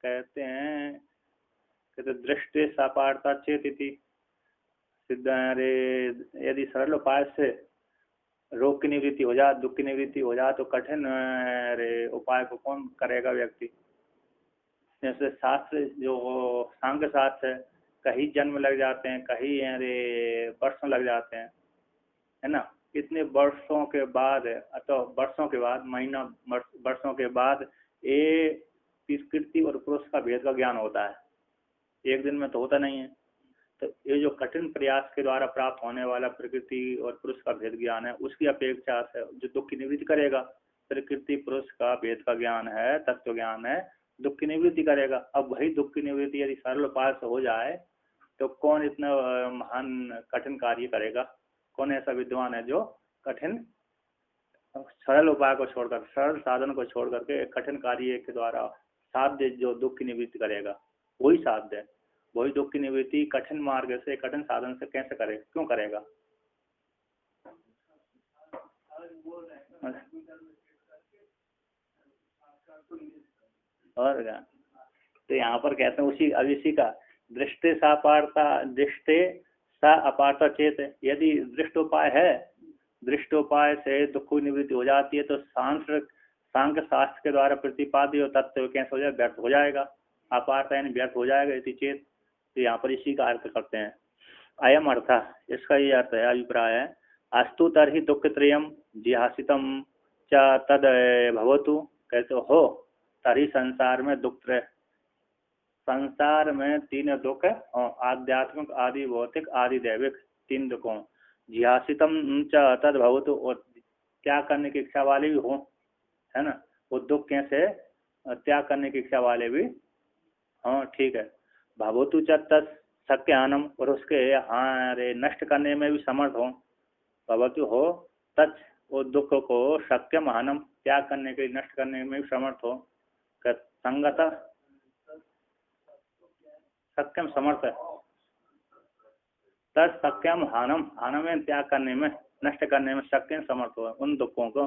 कहते हैं, कहते दृष्टि सापारता चेत इति सिद्ध। अरे यदि सरल उपाय से रोग की निवृत्ति हो जाए, दुख की निवृत्ति हो जाए, तो कठिन अरे उपाय को कौन करेगा व्यक्ति। जैसे शास्त्र जो सांख्य शास्त्र है, कहीं जन्म लग जाते हैं, कहीं अरे वर्षों लग जाते हैं, है ना। इतने वर्षों के बाद अथवा वर्षों के बाद, महीना वर्षों के बाद ये प्रकृति और पुरुष का भेद का ज्ञान होता है। एक दिन में तो होता नहीं है। तो ये जो कठिन प्रयास के द्वारा प्राप्त होने वाला प्रकृति और पुरुष का भेद ज्ञान है, उसकी अपेक्षा से जो दुख की निवृत्ति करेगा, प्रकृति पुरुष का भेद का ज्ञान है, तत्व ज्ञान है, दुख की निवृत्ति करेगा। अब वही दुख की निवृत्ति यदि सरल उपाय से हो जाए तो कौन इतना महान कठिन कार्य करेगा। कौन ऐसा विद्वान है जो कठिन सरल उपाय को छोड़कर, सरल साधन को छोड़ करके कठिन कार्य के द्वारा साध्य जो दुख की निवृत्ति करेगा, वही साध्य है। वही दुख की निवृत्ति कठिन मार्ग से, कठिन साधन से कैसे करे, क्यों करेगा। और क्या, तो यहाँ पर कहते हैं उसी अब इसी का दृष्टि सापारता, दृष्टि सा अपारता चेत। यदि दृष्टोपाय है, दृष्टोपाय से दुख की निवृत्ति हो जाती है, तो सांख्य शास्त्र के द्वारा प्रतिपाद्य तत्व कैसे हो जाए, व्यर्थ हो जाएगा। अपारता यानी व्यर्थ हो जाएगा यदि चेत। तो यहाँ पर इसी का अर्थ करते हैं। अयम अर्थ, इसका ये अर्थ है, अभिप्राय है। अस्तु तरहि दुख त्रयम जिहासितम च तद भवतु। कहते हो तरी संसार में दुख त्रय, संसार में तीन दुख, आध्यात्मिक, आदि भौतिक, आदि दैविक, तीन दुखों। जिहासितम च तद भवतु, और त्याग करने की इच्छा वाले भी हो, है ना। वो दुख कैसे त्याग करने की इच्छा वाले भी, हाँ ठीक है। भवतु च तत् शक्यानम, और उसके रे नष्ट करने में भी समर्थ हो। भवतु हो तत्, वो दुख को शक्यम हानम, त्याग करने के लिए, नष्ट करने में भी समर्थ हो। संगत सत्यम समर्थ है, तत्सत्यम हानम, हानम में त्याग करने में, नष्ट करने में सत्यम समर्थ हो उन दुखों को,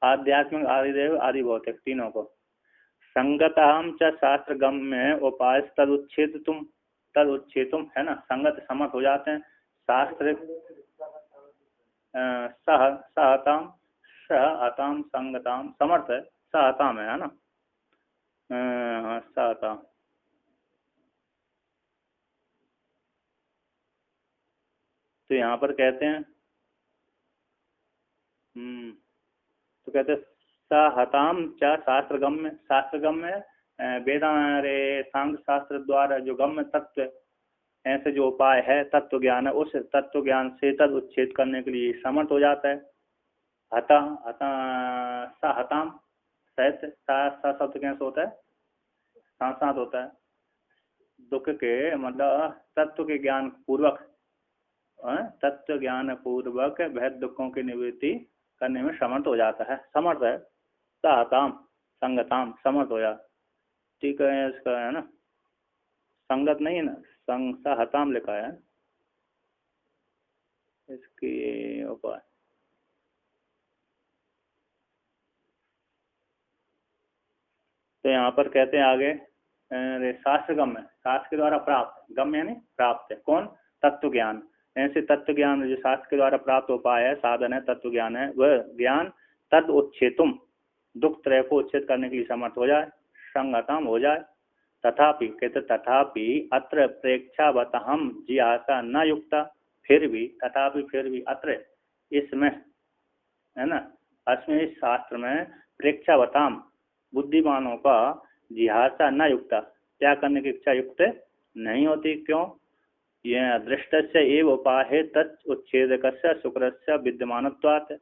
आध्यात्मिक, आदिदेव, आदि भौतिक, तीनों को। संगतम च शास्त्र गम में उपाय तदुच्छेद तुम, तदुच्छेतुम, है ना। संगत समर्थ हो जाते हैं शास्त्र, सहताम, सहताम, संगताम, समर्थ है, सहताम है ना, सहताम। तो यहाँ पर कहते हैं तो कहते हैं सहताम च शास्त्रगम्य, शास्त्रगम्य वेदांत सांख्य शास्त्र द्वारा जो गम्य तत्व, ऐसे जो उपाय है, तत्व ज्ञान है, उस तत्व ज्ञान से तद उच्छेद करने के लिए समर्थ हो जाता है। हता हता सहताम, सहत सा शब्द कैसे होता है, साथ साथ होता है। दुख के मतलब तत्व के ज्ञान पूर्वक, तत्व ज्ञान पूर्वक भेद दुखों की निवृत्ति करने में समर्थ हो जाता है, समर्थ है। सहताम, संगताम, समर्थ हो जा, ठीक है। इसका है ना, संगत नहीं है ना, सहताम लिखा है इसकी उपाय। तो यहाँ पर कहते हैं आगे, शास्त्र गम्य, शास्त्र के द्वारा प्राप्त, गम्य यानी प्राप्त है, कौन, तत्व ज्ञान। ऐसे तत्व ज्ञान जो शास्त्र के द्वारा प्राप्त उपाय है, साधन है, तत्व ज्ञान है, वह ज्ञान तद उच्छेतुम, दुख त्रय को उच्छेद करने के लिए समर्थ हो जाए, संगतम हो जाए। तथापि, कहते तथापि अत्र प्रेक्षावतहम जिज्ञासा न युक्ता, फिर भी, तथापि फिर भी, अत्र इसमें, है ना, अस्मिन् इस शास्त्र में प्रेक्षावताम, बुद्धिमानों का जिज्ञासा न युक्ता, त्याग करने की इच्छा युक्त नहीं होती। क्यों, यह दृष्टस्य एव उपाय तत् उच्छेदकस्य शुक्रस्य विद्यमानत्वात्।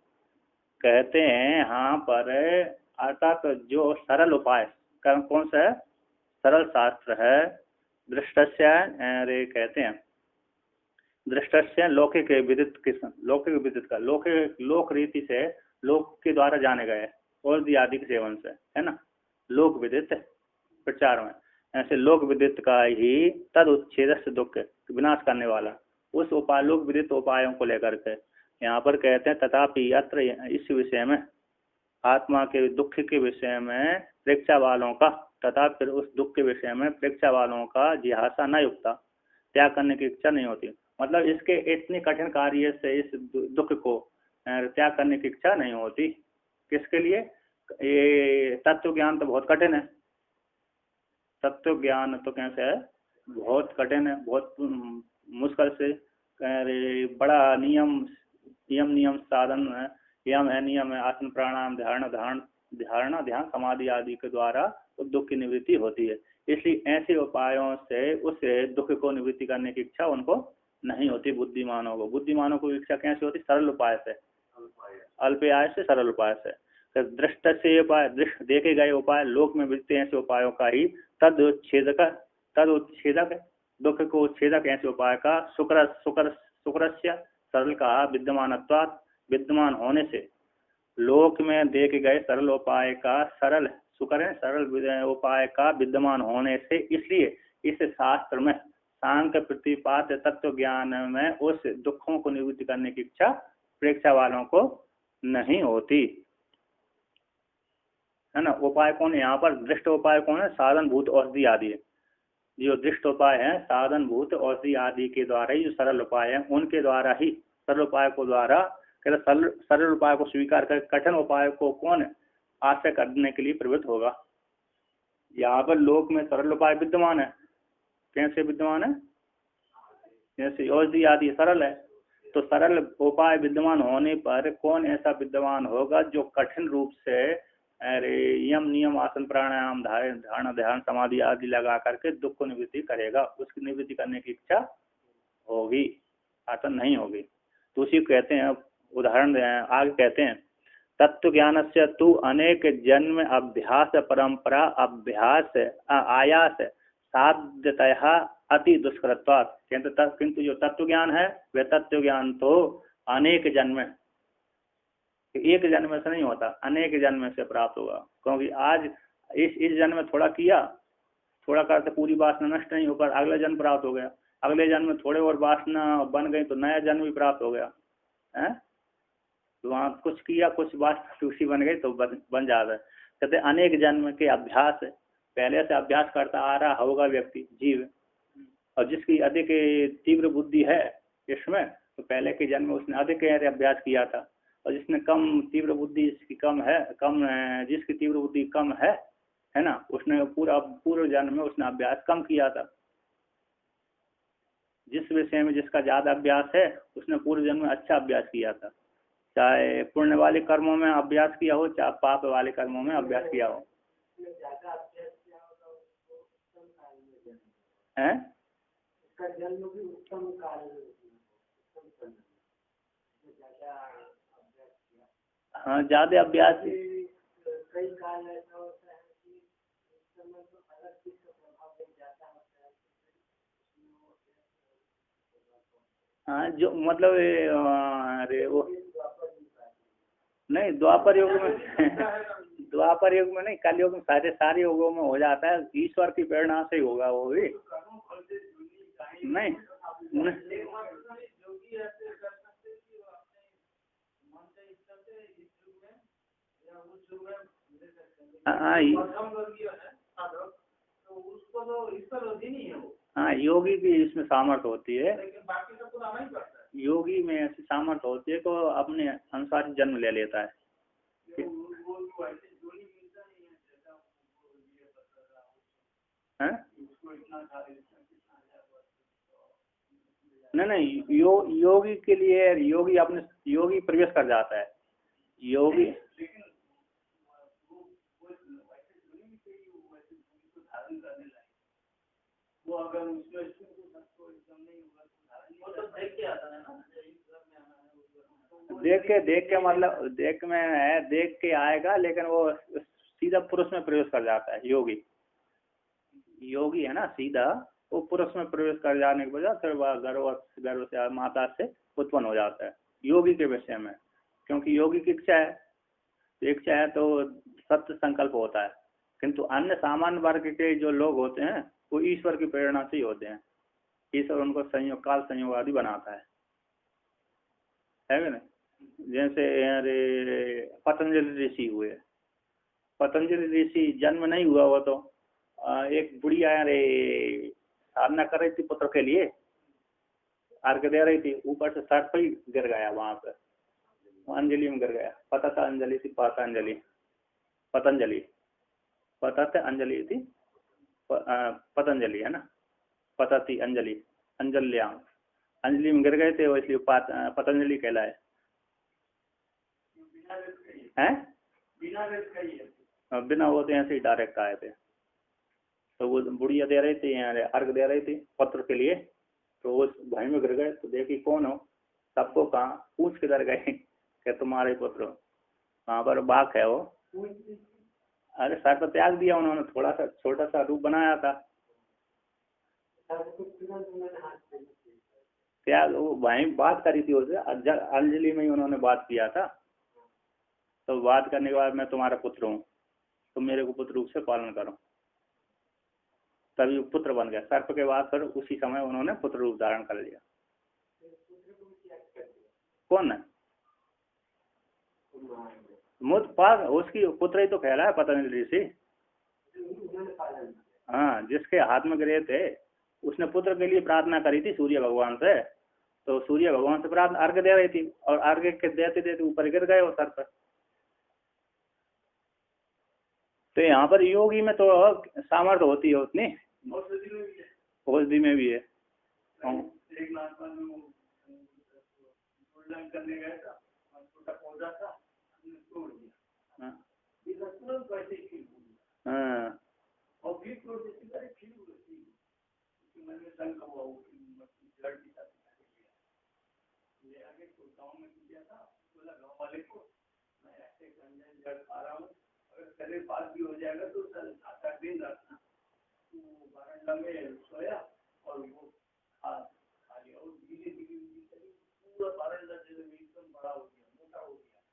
कहते हैं यहाँ पर अर्थात जो सरल उपाय, कौन सा है, सरल शास्त्र है। दृष्टस्य रे कहते हैं, दृष्टस्य लौकिक विदित, किस लौकिक विदित का, लोक रीति से, लोक के द्वारा जाने गए, और आदि के सेवन से, है ना, लोक विदित प्रचार में, ऐसे लोक विदित का ही तद उच्छेद से दुख विनाश करने वाला, उस उपाय, लोक विदित उपायों को लेकर के यहाँ पर कहते हैं तथापि अत्र, इस विषय में, आत्मा के दुख के विषय में परीक्षा वालों का, तथा फिर उस दुख के विषय में परीक्षा वालों का जिज्ञासा न युक्ता, त्याग करने की इच्छा नहीं होती। मतलब इसके इतने कठिन कार्य से इस दुख को त्याग करने की इच्छा नहीं होती। किसके लिए? ये तत्व ज्ञान तो बहुत कठिन है, तत्व ज्ञान तो कैसे है, बहुत कठिन है, बहुत मुश्किल से, बड़ा नियम साधन है, नियम है, आसन प्राणायाम धारणा ध्यान समाधि आदि के द्वारा उस दुख की निवृत्ति होती है। इसलिए ऐसे उपायों से उस दुख को निवृत्ति करने की इच्छा उनको नहीं होती बुद्धिमानों को। बुद्धिमानों को इच्छा कैसे होती? सरल उपाय से, अल्पाय से, सरल उपाय से। दृष्ट से उपाय, दृष्ट देखे गए उपाय लोक में मिलते हैं, ऐसे उपायों का ही तद उच्छेदक दुख को उच्छेदक ऐसे उपाय का शुक्रस्य सरल का विद्यमानत्वात्, विद्यमान होने से लोक में देखे गए सरल उपाय का सरल उपाय का विद्यमान होने से, इसलिए इस शास्त्र में सांख्य प्रतिपाद्य तत्व ज्ञान में उस दुखों को निवृत्ति करने की इच्छा प्रेक्षा वालों को नहीं होती है ना। उपाय कौन है यहाँ पर? दृष्ट उपाय कौन है? साधन भूत औषधि आदि। जो दृष्ट उपाय है साधन भूत औषधि आदि के द्वारा ही, जो सरल उपाय है उनके द्वारा ही, सरल उपाय को द्वारा, सरल उपाय को स्वीकार कर कठिन उपाय को कौन आश्रय करने के लिए प्रवृत्त होगा। यहाँ पर लोक में सरल उपाय विद्यमान है। कैसे विद्यमान है? जैसे औषधि आदि सरल है, तो सरल उपाय विद्यमान होने पर कौन ऐसा विद्यमान होगा जो कठिन रूप से यम नियम आसन प्राणायाम धारणा ध्यान समाधि आदि लगा करके दुख को निवृत्ति करेगा। उसकी निवृत्ति करने की इच्छा होगी, आसन नहीं होगी। तो उसी कहते हैं, उदाहरण आगे कहते हैं, तत्व ज्ञान से तू अनेक जन्म अभ्यास परंपरा अभ्यास आयास साध्यतया अति दुष्करत्वात्। किंतु जो तत्व ज्ञान है वह तत्व ज्ञान तो अनेक जन्म, एक जन्म से नहीं होता, अनेक जन्म से प्राप्त होगा। क्योंकि आज इस जन्म में थोड़ा किया, थोड़ा करते पूरी वासना नष्ट नहीं होकर अगला जन्म प्राप्त हो गया, अगले जन्म में थोड़े और वासना बन गई तो नया जन्म भी प्राप्त हो गया है। तो वहाँ कुछ किया, कुछ वासना दूसरी बन गई तो बन जाता है। कहते अनेक जन्म के अभ्यास, पहले से अभ्यास करता आ रहा होगा व्यक्ति जीव, और जिसकी अधिक तीव्र बुद्धि है इसमें, तो पहले के जन्म में उसने अधिक अभ्यास किया था। और जिसने कम तीव्र बुद्धि, जिसकी जिसकी तीव्र बुद्धि कम है ना, उसने पूर्व जन्म में उसने अभ्यास कम किया था। जिस विषय में जिसका ज्यादा अभ्यास है उसने पूर्व जन्म में अच्छा अभ्यास किया था, चाहे पुण्य वाले कर्मों में अभ्यास किया हो चाहे पाप वाले कर्मों में अभ्यास किया हो। है हाँ, ज्यादा अभ्यास हाँ, जो मतलब अरे वो नहीं, द्वापर युग में द्वापर युग में नहीं, कल युग में सारे युगों में हो जाता है। ईश्वर की प्रेरणा से ही होगा वो भी नहीं। हाँ, योगी की इसमें सामर्थ्य होती है, योगी में ऐसी सामर्थ्य होती है तो अपने अनुसार जन्म ले लेता है। नहीं, योगी के लिए योगी प्रवेश कर जाता है। योगी देख के मतलब देख के आएगा, लेकिन वो सीधा पुरुष में प्रवेश कर जाता है। योगी है ना, सीधा वो पुरुष में प्रवेश कर जाने के बजाय फिर वह गर्भ से माता से उत्पन्न हो जाता है योगी के विषय में। क्योंकि योगी की इच्छा है तो सत्य संकल्प होता है। किंतु अन्य सामान्य वर्ग के जो लोग होते हैं वो ईश्वर की प्रेरणा से ही होते हैं। ईश्वर उनको काल संयोग आदि बनाता है ना। जैसे पतंजलि ऋषि हुए, पतंजलि ऋषि जन्म नहीं हुआ वो तो, एक बुढ़िया रे साधना कर रही थी पुत्र के लिए, अर्घ दे रही थी, ऊपर से सर्प ही गिर गया वहां पे, अंजलि में गिर गया। पता था अंजलि थी, पतंजलि, पतंजलि, पता था अंजलि थी, पतंजलि है ना, पता थी अंजलि, अंजलियां, अंजलि में गिर गए थे वो, इसलिए पतंजलि कहलाए हैं। बिना वो तो ऐसे ही डायरेक्ट आए थे। तो वो बुढ़िया दे रही थी, अर्घ दे रही थी पत्र के लिए, तो उस भाई में गिर गए। तो देखी कौन हो, सबको कहा, पूछ किधर गए कि तुम्हारे पुत्र हो। वहाँ पर बाघ है वो, अरे सर पर त्याग दिया उन्होंने, थोड़ा सा छोटा सा रूप बनाया था, त्याग। वो भाई बात करी थी उससे, अंजलि में ही उन्होंने बात किया था। तो बात करने के बाद मैं तुम्हारा पुत्र हूँ, तुम मेरे को पुत्र रूप से पालन करो, तभी पुत्र बन गया। सर्प के बाद फिर उसी समय उन्होंने पुत्र रूप धारण कर लिया। कौन है मुद्पाल, उसकी पुत्र ही तो कहला है पतंजलि ऋषि। हाँ, जिसके हाथ में गिरे थे उसने पुत्र के लिए प्रार्थना करी थी सूर्य भगवान से, तो सूर्य भगवान से प्रार्थना अर्घ दे रही थी, और अर्घ के देते देते ऊपर गिर गए वो सर पर। तो यहाँ पर योगी में तो सामर्थ्य होती है उतनी, औषधि में भी है। हाँ,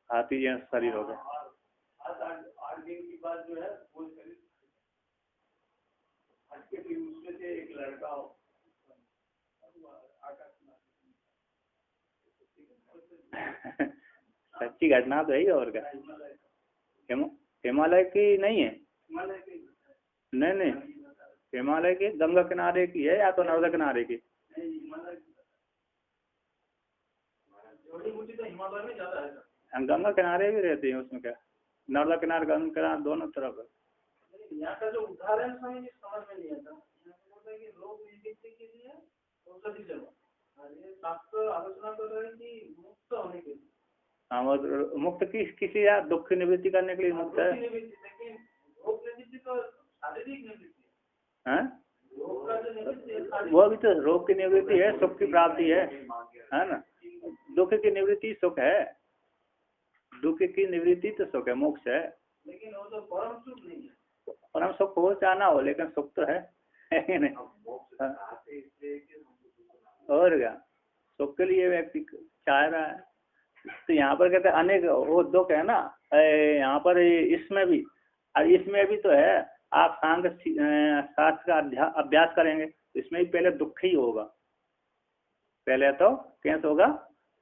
हाथी जैसा शरीर हो गया। सच्ची घटना तो है, और क्या। हिमालय की नहीं है, नहीं नहीं, हिमालय की गंगा किनारे की है, या तो नर्मदा किनारे की। गंगा किनारे भी रहती है उसमें क्या, नर्मदा किनारे गंगा किनारे दोनों तरफ है। यहाँ का जो उदाहरण समझ में नहीं आता, लोग के लिए औषधि जमा, शास्त्र आलोचना कर रहे हैं कि मुक्त होने के लिए। हाँ, मुक्त किसी या दुख की निवृत्ति करने के लिए मुक्त है। वो भी तो रोग की निवृत्ति है, सुख की प्राप्ति है ना। दुख की निवृत्ति सुख है, दुख की निवृत्ति तो सुख है, मोक्ष है। लेकिन वो तो परम सुख नहीं है। परम सुख हो चाहे ना हो, लेकिन सुख तो है नहीं। और क्या, सुख के लिए व्यक्ति चाह रहा है। तो यहाँ पर कहते हैं अनेक वो दुख है ना, यहाँ पर इसमें भी तो है। आप सांग शास्त्र का अभ्यास करेंगे, इसमें भी पहले दुख ही होगा, पहले तो कैसे होगा,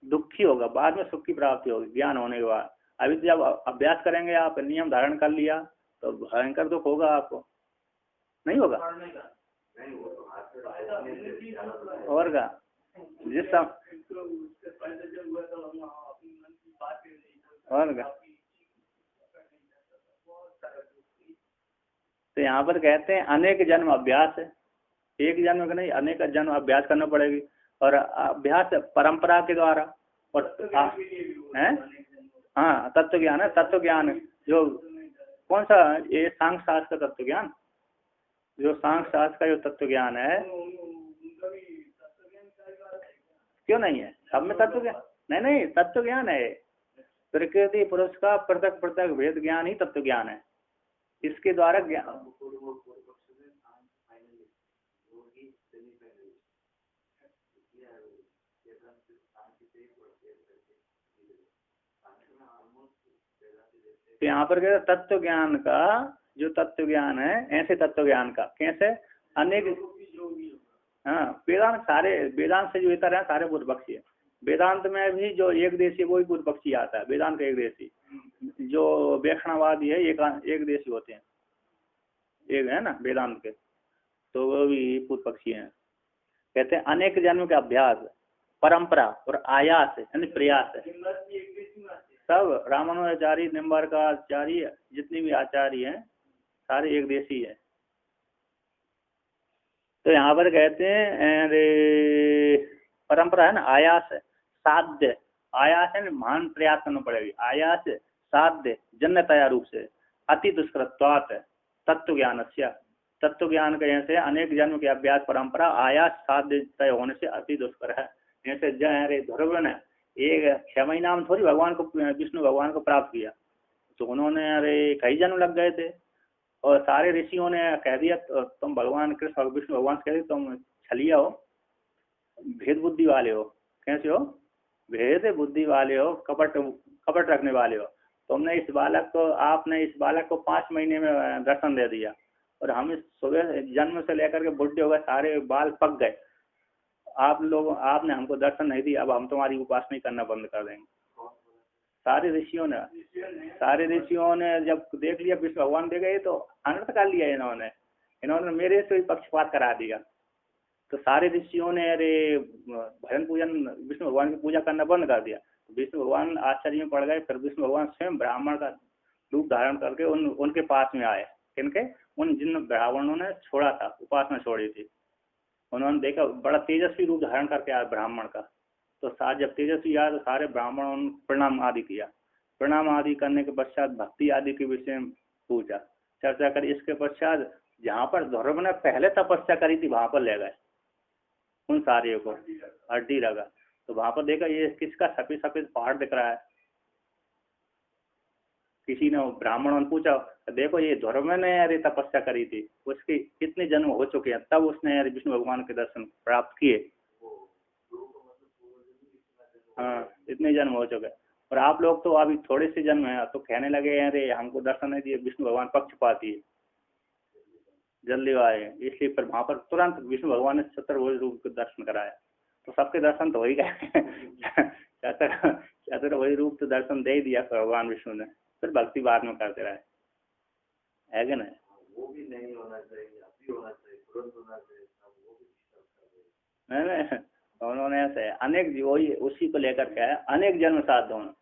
दुख ही होगा, बाद में सुख की प्राप्ति होगी ज्ञान होने के बाद। अभी तो जब अभ्यास करेंगे, आप नियम धारण कर लिया, तो भयंकर दुख होगा आपको, नहीं होगा। और क्या, जिस और क्या। तो यहाँ पर कहते हैं अनेक जन्म अभ्यास है, एक जन्म का नहीं, अनेक जन्म अभ्यास करना पड़ेगी। और अभ्यास परंपरा के द्वारा, और है हाँ, तत्व ज्ञान है, तत्व ज्ञान जो कौन सा, ये सांख्य शास्त्र का तत्व ज्ञान, जो सांख्य शास्त्र का जो तत्व ज्ञान है, क्यों नहीं है, सब में तत्व ज्ञान नहीं, तत्व ज्ञान है। प्रकृति पुरुष का पृथक पृथक भेद ज्ञान ही तत्व ज्ञान है। इसके द्वारा ज्ञान, तो यहाँ पर क्या तत्व ज्ञान का, जो तत्व ज्ञान है, ऐसे तत्व ज्ञान का कैसे अनेक, हाँ, वेदांत सारे, वेदांत से जो इतर है सारे पूर्व पक्षी है। वेदांत में भी जो एक देशी वही पूर्व पक्षी आता है, वेदांत एक देशी। जो वैष्णववादी है एक देशी होते हैं, एक है ना वेदांत के, तो वो भी पूर्व पक्षी हैं। कहते हैं अनेक जन्म के अभ्यास, परंपरा और आयास यानी प्रयास है। सब रामानुजाचार्य, निम्बार्काचार्य, जितने भी आचार्य हैं सारे एक देशी है। तो यहाँ पर कहते हैं अरे परंपरा है ना, आयास है, साध्य, आयास है महान प्रयास करना पड़ेगी, आयास साध्य जन्यतया रूप से, अति दुष्कृत्वात् तत्व ज्ञान से, तत्व ज्ञान के से अनेक जन्म के अभ्यास परंपरा आयास साध्य तय होने से अति दुष्कर है। जैसे अरे ध्रुव ने एक 6 महीना में थोड़ी भगवान को, विष्णु भगवान को प्राप्त किया, तो उन्होंने अरे कई जन्म लग गए थे। और सारे ऋषियों ने कह दिया तुम भगवान कृष्ण विष्णु भगवान से कह दिया तुम छलिया हो, भेद बुद्धि वाले हो। कैसे हो? भेद बुद्धि वाले हो, कपट कपट रखने वाले हो। तुमने इस बालक को, आपने इस बालक को 5 महीने में दर्शन दे दिया, और हम इस सुबह जन्म से लेकर के बुढ़े हो गए, सारे बाल पक गए, आप लोग आपने हमको दर्शन नहीं दिया, अब हम तुम्हारी उपासना करना बंद कर देंगे। सारे ऋषियों ने जब देख लिया विष्णु भगवान दे गए तो अनर्थ कर लिया इन्होंने मेरे से ही पक्षपात करा दिया। तो सारे ऋषियों ने अरे भजन पूजन विष्णु भगवान की पूजा करना बंद कर दिया। विष्णु भगवान आश्चर्य में पड़ गए। फिर विष्णु भगवान स्वयं ब्राह्मण का रूप धारण करके उनके पास में आए। किनके? उन जिन ब्राह्मणों ने छोड़ा था, उपासना छोड़ी थी, उन्होंने देखा बड़ा तेजस्वी रूप धारण करके आया ब्राह्मण का। तो जब तेजस्वी आया तो सारे ब्राह्मणों ने प्रणाम आदि किया। प्रणाम आदि करने के पश्चात भक्ति आदि के विषय में पूछा, चर्चा कर। इसके पश्चात जहाँ पर ध्रुव ने पहले तपस्या करी थी वहां पर ले गए उन सारे को, हड्डी लगा। तो वहां पर देखा ये किसका सफेद सफेद पहाड़ दिख रहा है। किसी ने ब्राह्मणों ने पूछा, देखो ये ध्रुव ने अरे तपस्या करी थी, उसके कितने जन्म हो चुके हैं, तब उसने अरे विष्णु भगवान के दर्शन प्राप्त किए। हाँ, इतने जन्म हो चुके। और आप लोग तो अभी थोड़े से जन्म है तो कहने लगे अरे हमको दर्शन नहीं दिए, विष्णु भगवान पक्षपाती है, जल्दी आए। इसलिए फिर वहां पर तुरंत विष्णु भगवान ने चतुर्भुज रूप के दर्शन कराया। तो सबके दर्शन तो हो ही गए चतुर्भुज रूप तो दर्शन दे ही दिया भगवान विष्णु ने। फिर भक्ति बाद में करते रहे, है कि नहीं? वो भी नहीं होना चाहिए, अभी होना चाहिए, तुरंत होना चाहिए, वो भी नहीं। उन्होंने ऐसे अनेक, वही उसी को लेकर के है, अनेक जन्म साथ दोनों।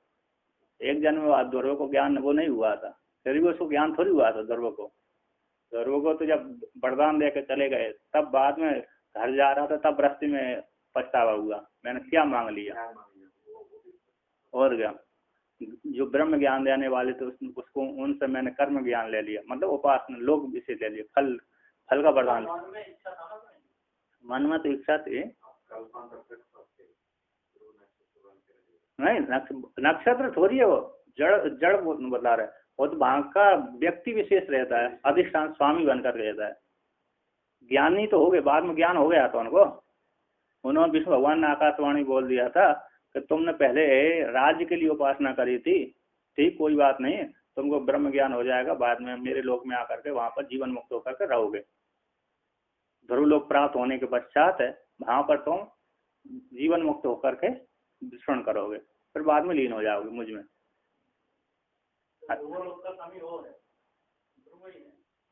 एक जन्म में ध्रुव को ज्ञान वो नहीं हुआ था, फिर भी उसको ज्ञान थोड़ी हुआ था ध्रुव को। ध्रुव को तो जब वरदान देकर चले गए तब बाद में घर जा रहा था तब रास्ते में पछतावा हुआ, मैंने क्या मांग लिया। और क्या, जो ब्रह्म ज्ञान देने वाले थे उसको उनसे मैंने कर्म ज्ञान ले लिया, मतलब उपासना लोग इसे ले लिया, फल का वरदान। मन में तो इच्छा थी नहीं, नक्षत्र थोड़ी है वो, जड़ बता रहा है। वो तो वहां का व्यक्ति विशेष रहता है, अधिष्ठान स्वामी बनकर रहता है। ज्ञानी तो हो गए, बाद में ज्ञान हो गया था उनको। उन्होंने विष्णु भगवान ने आकाशवाणी बोल दिया था कि तुमने पहले राज्य के लिए उपासना करी थी, ठीक, कोई बात नहीं, तुमको ब्रह्म ज्ञान हो जाएगा, बाद में मेरे लोक में आकर के वहां पर जीवन मुक्त होकर के रहोगे। ध्रुव लोक प्राप्त होने के पश्चात वहां पर तुम जीवन मुक्त होकर के विचरण करोगे, फिर बाद में लीन हो जाओगे मुझ में।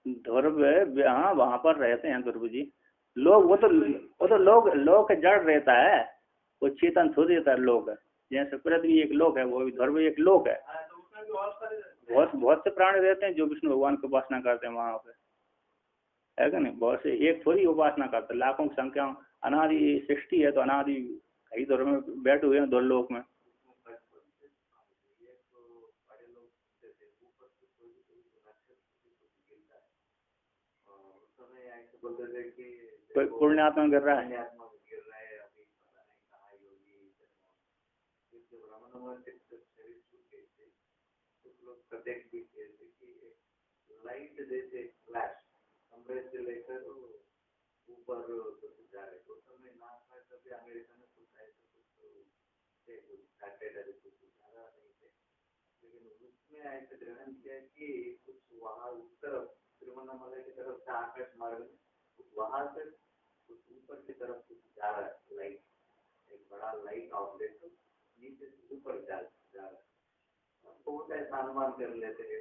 ध्रुव, हाँ वहां पर रहते हैं ध्रुव जी लोग। वो तो लोग जड़ रहता है, वो चेतन थोड़ी रहता है लोग। जैसे पृथ्वी एक लोक है, वो भी ध्रुव एक लोक है। बहुत से प्राणी रहते हैं जो विष्णु भगवान की उपासना करते हैं वहां पे, है कि नहीं? बहुत से, एक थोड़ी उपासना करते, लाखों की संख्या। अनादि सृष्टि है तो अनादि कई ध्रुव में बैठे हुए हैं ध्रुवलोक में। पुण्यात्मा गिर रहा है, लाइट जैसे फ्लैश कमरे से लेकर ऊपर जा रहे तो समय नाश में कभी अमेरिका में कुछ ऐसे कुछ सैटेलाइट कुछ ज्यादा नहीं थे, लेकिन उसमें ऐसे ग्रहण किया कि कुछ वहाँ उत्तर तिरुवन्नामलाई की तरफ से आकाश मार्ग में वहां से कुछ ऊपर की तरफ कुछ जा रहा है लाइट, एक बड़ा लाइट ऑब्जेक्ट नीचे से ऊपर जा रहा है। तो वो ऐसा अनुमान कर लेते हैं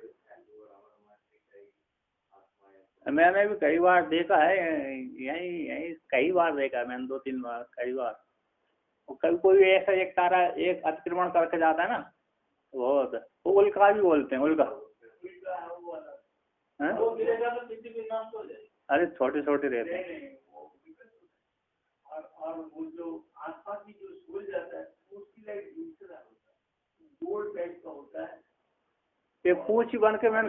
मैंने भी कई बार देखा है, यही यही कई बार देखा है मैंने, 2-3 बार, कई बार। और कभी कोई ऐसा एक तारा एक अतिक्रमण करके जाता है ना, बहुत, वो उल्का भी बोलते हैं, उल्का। हैं? अरे छोटे छोटे रहते हैं। और वो जो आसपास की जो स्कूल जाता है उसकी लाइट दूसरा होता है, गोल्ड टाइप का होता है। ये पूंछ बन के मैंने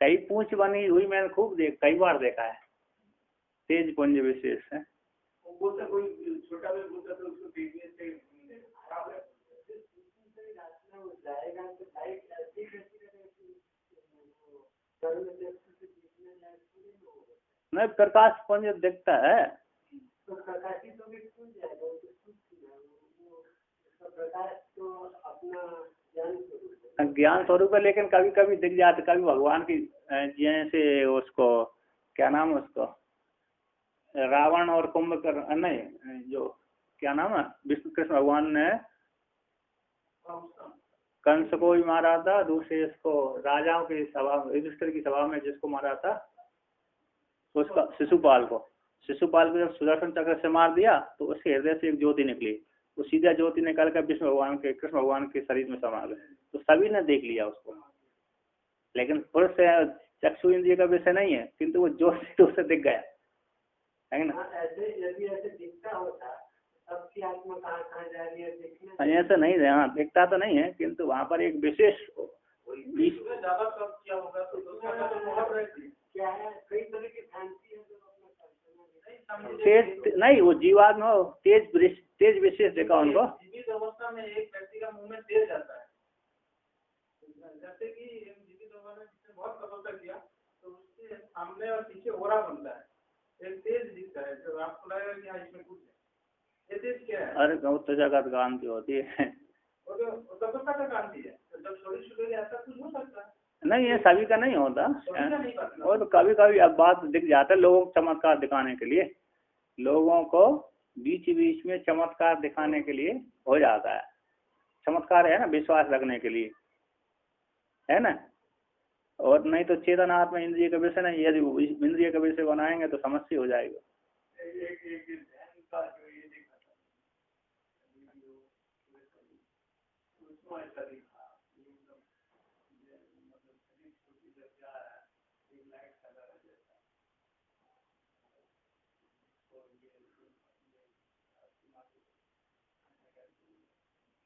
कई पूंछ बनी हुई मैंने खूब कई बार देखा है। तेज पुंज विशेष है। वो तो कोई छोटा भी बोलता तो उसको देखने से नहीं, प्रकाश पुंज दिखता है। तो प्रकाशी तो भी खुल जाएगा, प्रकाश तो अपना ज्ञान स्वरूप है, लेकिन कभी कभी दिख जाते, कभी भगवान की, जैसे उसको क्या नाम है उसको, रावण और कुंभकर्ण, नहीं जो क्या नाम है, विष्णु कृष्ण भगवान ने कंस को भी मारा था, दूसरे इसको राजाओं की सभा, युधिष्ठिर की सभा में जिसको मारा था उसका, शिशुपाल को जब सुदर्शन चक्र से मार दिया तो उसके हृदय से एक ज्योति निकली, वो सीधा ज्योति निकल कर विष्णु भगवान के, कृष्ण भगवान के शरीर में समा गए। तो सभी ने देख लिया उसको, लेकिन पुरुष चक्षु इंद्रिय का विषय नहीं है, किंतु वो ज्योति तो उसे दिख गया है ना। ऐसे यदि ऐसे दिखता होता सबकी आत्मा कहाँ जा रही है देखने, ऐसा नहीं है। हाँ, दिखता तो नहीं है, किंतु वहाँ पर एक विशेष ज्यादा किया होगा तो क्या है, कई तरह की फैंसी है तेज नहीं, वो जीवात्मा तेज विशेष देखा उनको। जीवित अवस्था में एक व्यक्ति का मुंह में तेज जाता है, जैसे कि जीवित अवस्था में जिसने बहुत तपस्या किया तो उसके सामने और पीछे ओरा बनता है, एक तेज दिखता है, जब आपको लगेगा कि हाँ इसमें कुछ है। ये तेज क्या है? अरे बहुत जगत कांति होती है, वो तो तपस्या का कांति है। तो जब छोटी छोटी ऐसा कुछ हो सकता है नहीं, ये सभी का नहीं होता, और तो कभी कभी अब बात दिख जाता है लोगों को चमत्कार दिखाने के लिए, लोगों को बीच बीच में चमत्कार दिखाने के लिए हो जाता है। चमत्कार है ना, विश्वास रखने के लिए है ना, और नहीं तो चेतन आत्मा इंद्रिय का विषय नहीं, यदि इंद्रिय का विषय बनाएंगे तो समस्या हो जाएगा।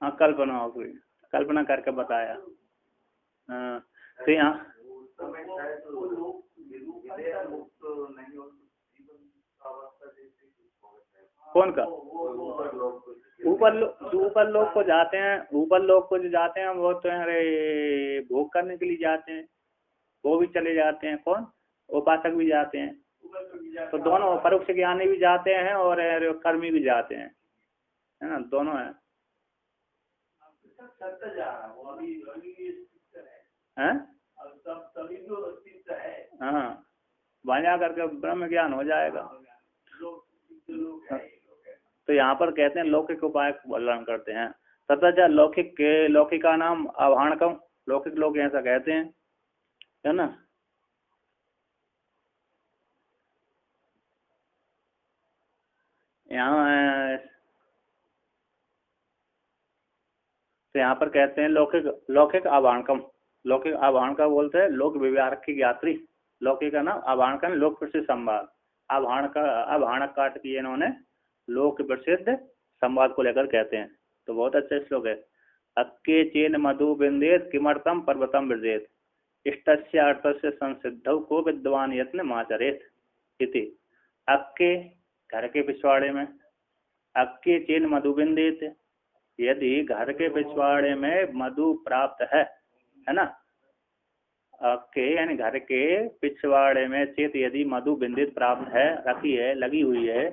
हाँ, कल्पना हो गई, कल्पना करके बताया। हाँ, तो यहाँ कौन का ऊपर लोग को जाते हैं, ऊपर लोग को जो जाते हैं वो तो अरे भोग करने के लिए जाते हैं, वो भी चले जाते हैं। कौन? उपासक भी जाते हैं, तो दोनों परोक्ष ज्ञानी भी जाते हैं और कर्मी भी जाते हैं, है ना, दोनों है। हाँ, वहाँ जा करके ब्रह्म ज्ञान हो जाएगा। तो यहाँ पर कहते हैं लौकिक उपाय वर्णन करते हैं। तथा लौकिका नाम आवाहनकम, लौकिक लोग ऐसा कहते हैं, है ना। यहाँ तो यहाँ पर कहते हैं लौकिक आवाहनकम, लौकिक आवाहनका बोलते हैं लोक विवारक की यात्री, लौकिक का नाम आवाहनकम लोक प्रसिद्ध संवाद, आवाहनक काट किए इन्होंने लोक प्रसिद्ध संवाद को लेकर कहते हैं। तो बहुत अच्छा श्लोक है। अक्के चेन मधु बिंदेत किमर्थम पर्वतम विजेत इष्टस्य अर्थस्य संसिद्धौ को विद्वान यत्न माचरेत इति। अक्के घर के पिछवाड़े में, अक्के चेन मधु बिंदेत, यदि घर के पिछवाड़े में मधु प्राप्त है ना, अक्के यानी घर के पिछवाड़े में चेत यदि मधु बिंदित प्राप्त है, रखी है, लगी हुई है,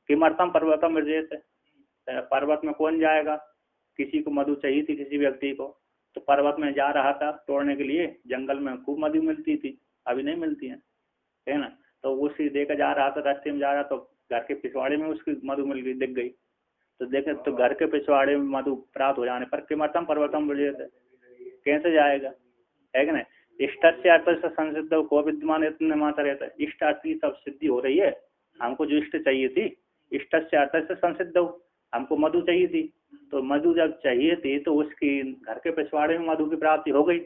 किमर्थम पर्वतम विजेत, पर्वत में कौन जाएगा, किसी को मधु चाहिए थी किसी व्यक्ति को, तो पर्वत में जा रहा था तोड़ने के लिए, जंगल में खूब मधु मिलती थी, अभी नहीं मिलती है ना, तो उसी देकर जा रहा था, रास्ते में जा रहा, तो घर के पिछवाड़े में उसकी मधु मिल गई, दिख गई, तो देखे तो घर के पिछवाड़े में मधु प्राप्त हो जाने पर किमर्थम पर्वतम विजेत, कैसे जाएगा, है कि नहीं। इष्ट से अर्थ से संसिद्ध को विद्यमान इतने मात्र रहता है। इष्ट अर्थ की सब सिद्धि हो रही है, हमको जो इष्ट चाहिए थी, इष्ट से अर्थ से संसिद्ध हो, हमको मधु चाहिए थी, तो मधु जब चाहिए थी तो उसकी घर के पिछवाड़े में मधु की प्राप्ति हो गई,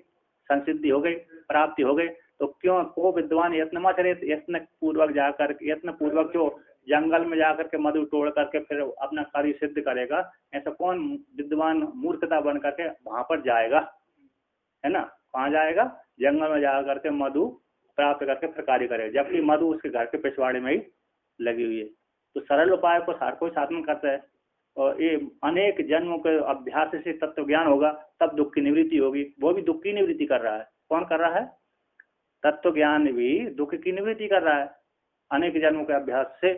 संसिद्धि हो गई, प्राप्ति हो गई। तो क्यों को विद्वान यत्न मत रहे, यत्न पूर्वक जाकर, यत्न पूर्वक जो जंगल में जाकर के मधु तोड़ करके फिर अपना कार्य सिद्ध करेगा, ऐसा कौन विद्वान मूर्खता बन करके वहां पर जाएगा, है ना? कहाँ जाएगा? जंगल में जा करके मधु प्राप्त करके फिर कार्य करेगा, जबकि मधु उसके घर के पिछवाड़े में ही लगी हुई है। तो सरल उपाय को हर कोई साधन करता है, और ये अनेक जन्मों के अभ्यास से तत्व ज्ञान होगा, तब दुख की निवृत्ति होगी। वो भी दुख की निवृत्ति कर रहा है। कौन कर रहा है? तत्व ज्ञान भी दुख की निवृत्ति कर रहा है अनेक जन्मों के अभ्यास से,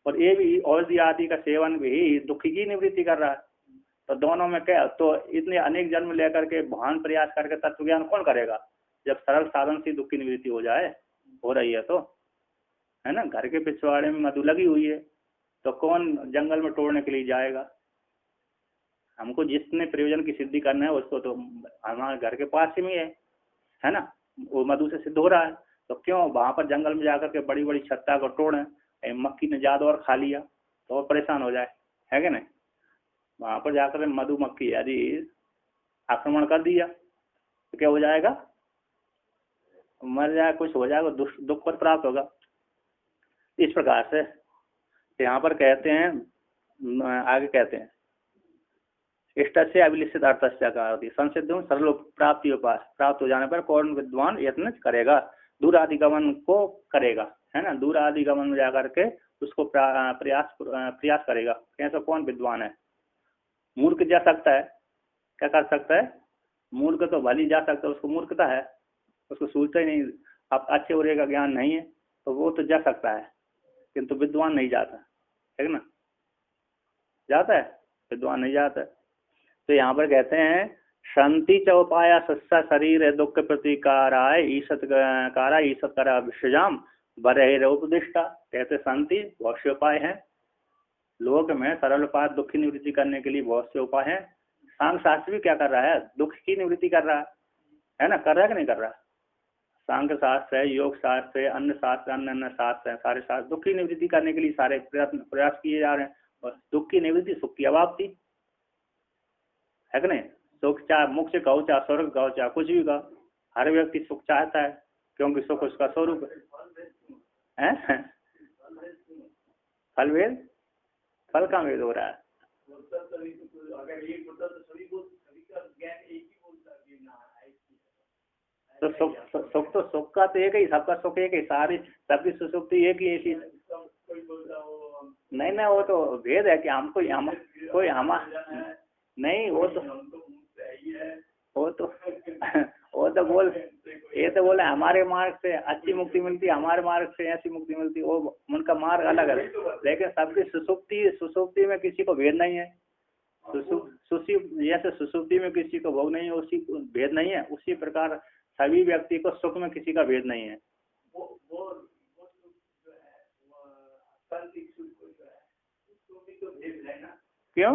और ये भी औषधि आदि का सेवन भी दुख की निवृत्ति कर रहा है। तो दोनों में क्या? तो इतने अनेक जन्म लेकर के भान प्रयास करके तत्व ज्ञान कौन करेगा, जब सरल साधन से दुख की निवृत्ति हो जाए, हो रही है तो, है ना? घर के पिछवाड़े में मधु लगी हुई है, तो कौन जंगल में तोड़ने के लिए जाएगा? हमको जिसने प्रयोजन की सिद्धि करना है उसको तो हमारे घर के पास ही में है ना? वो मधु से सिद्ध हो रहा है, तो क्यों वहां पर जंगल में जाकर के बड़ी बड़ी छत्ता को तोड़े? मक्खी ने ज्यादा और खा लिया तो और परेशान हो जाए, है कि नहीं? वहां पर जाकर मधुमक्खी यदि आक्रमण कर दिया तो क्या हो जाएगा? मर जाए, कुछ हो जाएगा, दुख पर प्राप्त होगा। इस प्रकार से यहाँ पर कहते हैं, आगे कहते हैं, इष्ट से अभिलिषित अर्थ संसिद्ध सरल प्राप्ति उपाय, प्राप्त हो जाने पर कौन विद्वान यत्न करेगा, दूर आदिगमन को करेगा, है ना? दूर आदिगमन में जाकर के उसको प्रयास करेगा। कैसा कौन विद्वान है? मूर्ख जा सकता है, क्या कर सकता है? मूर्ख तो भली जा सकता है, उसको मूर्खता है, उसको सोचता ही नहीं, अब अच्छे बुरे का ज्ञान नहीं है, तो वो तो जा सकता है, किंतु विद्वान नहीं जाता, है ना? जाता है, विद्वान नहीं जाता है। तो यहाँ पर कहते हैं शांति चौपाया सस्सा शरीर दुख प्रतिकाराय ईसत कारा ईसत करा विश्वजाम बरहे उपदिष्टा। कहते शांति बहुत से उपाय हैं, लोक में सरल उपाय दुख की निवृत्ति करने के लिए बहुत से उपाय हैं। सांख्य शास्त्र भी क्या कर रहा है? दुख की निवृत्ति कर रहा है ना? कर रहा है कि नहीं कर रहा? सांख्य शास्त्र है, योग शास्त्र है, अन्य शास्त्र, अन्य शास्त्र है, सारे शास्त्र दुख की निवृत्ति करने के लिए सारे प्रयास किए जा रहे हैं। और दुख की निवृत्ति सुख की अभाप्ति, है कि नहीं? सुख चाहे मुख से कहो, चाहे स्वर्ग कहो, चाहे कुछ भी कहो, हर व्यक्ति सुख चाहता है, क्योंकि सुख उसका स्वरूप है। फल भेद, फल का भेद हो रहा है। तो सुख तो सुख का तो एक ही, सबका सुख एक ही, सारी सबकी सुसुप्ति एक ही ऐसी। नहीं नहीं, वो तो भेद है कि हमको कोई हम नहीं, वो तो बोल, ये तो बोले हमारे मार्ग से अच्छी मुक्ति मिलती, हमारे मार्ग से ऐसी मुक्ति मिलती, वो उनका मार्ग अलग है। लेकिन सबकी सुसुप्ति में किसी को भेद नहीं है। जैसे सुसुप्ति में किसी को भोग नहीं है, उसी भेद नहीं है, उसी प्रकार सभी व्यक्ति को सुख में किसी का भेद नहीं है। क्यों?